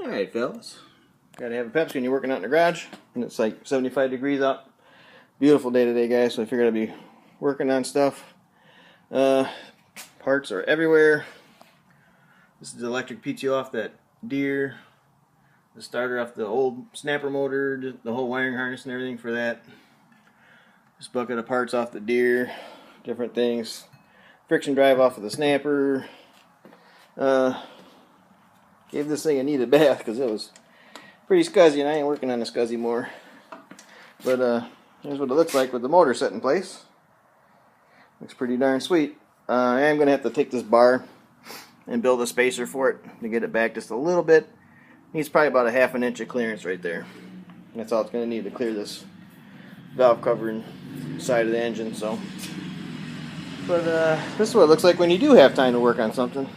Alright, fellas. Gotta have a Pepsi when you're working out in the garage. And it's like 75 degrees out. Beautiful day today, guys. So I figured I'd be working on stuff. Parts are everywhere. This is the electric PTO off that Deere. The starter off the old snapper motor. The whole wiring harness and everything for that. This bucket of parts off the Deere. Different things. Friction drive off of the snapper. Gave this thing a needed bath because it was pretty scuzzy, and I ain't working on the scuzzy more. But here's what it looks like with the motor set in place. Looks pretty darn sweet. I am going to have to take this bar and build a spacer for it to get it back just a little bit. Needs probably about a ½ inch of clearance right there. That's all it's going to need to clear this valve covering side of the engine. So, but this is what it looks like when you do have time to work on something.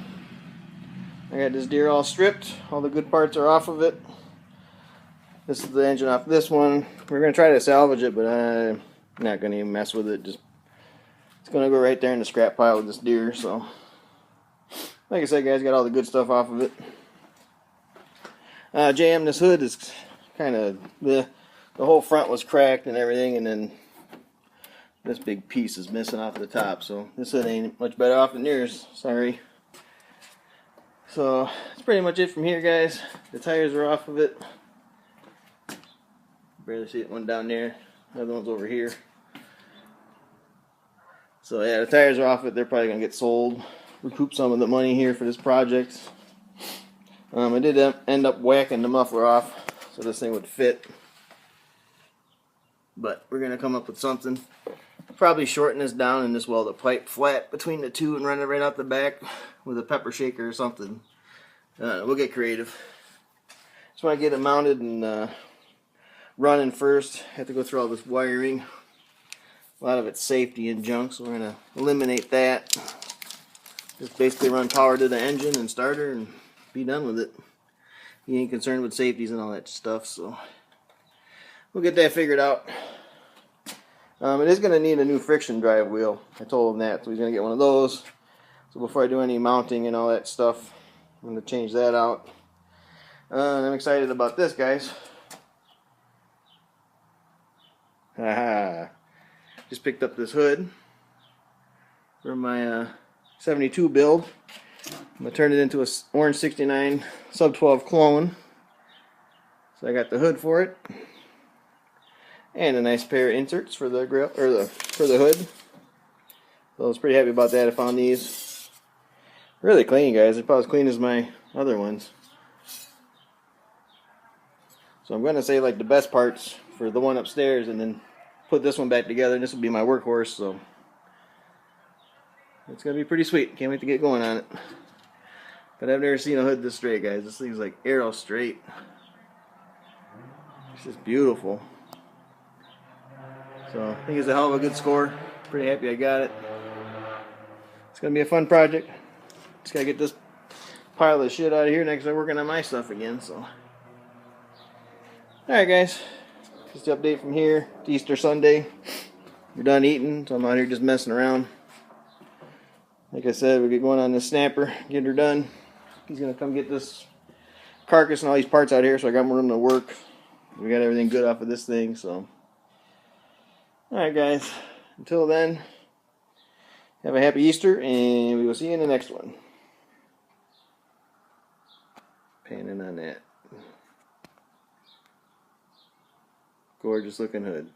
I got this Deere all stripped. All the good parts are off of it. This is the engine off this one. We're going to try to salvage it, but I'm not going to even mess with it. It's going to go right there in the scrap pile with this Deere. So, like I said, guys, got all the good stuff off of it. JM, this hood is kind of the whole front was cracked and everything, and then this big piece is missing off the top. So this hood ain't much better off than yours. Sorry. So that's pretty much it from here, guys. The tires are off of it. Barely see it, one down there. The other one's over here. So yeah, the tires are off it. They're probably gonna get sold. Recoup some of the money here for this project. I did end up whacking the muffler off so this thing would fit. But we're gonna come up with something. Probably shorten this down and just weld a pipe flat between the two and run it right out the back with a pepper shaker or something. We'll get creative. Just want to get it mounted and running first. Have to go through all this wiring. A lot of it's safety and junk, so we're going to eliminate that. Just basically run power to the engine and starter and be done with it. He ain't concerned with safeties and all that stuff, so we'll get that figured out. It is going to need a new friction drive wheel. I told him that, so he's going to get one of those. So before I do any mounting and all that stuff, I'm going to change that out. And I'm excited about this, guys. Haha. Just picked up this hood for my 72 build. I'm going to turn it into a Orange 69 sub 12 clone. So I got the hood for it. And a nice pair of inserts for the grill, or for the hood. So I was pretty happy about that. I found these really clean, guys. They're about as clean as my other ones. So I'm going to say like the best parts for the one upstairs, and then put this one back together. And this will be my workhorse. So it's going to be pretty sweet. Can't wait to get going on it. But I've never seen a hood this straight, guys. This thing's like arrow straight. It's just beautiful. So I think it's a hell of a good score. Pretty happy I got it. It's going to be a fun project. Just got to get this pile of shit out of here next time I'm working on my stuff again. So, alright, guys. Just the update from here. It's Easter Sunday. We're done eating, so I'm out here just messing around. Like I said, we get going on this snapper, get her done. He's going to come get this carcass and all these parts out here, so I got more room to work. We got everything good off of this thing, so. Alright, guys. Until then, have a happy Easter, and we will see you in the next one. Panning on that. Gorgeous looking hood.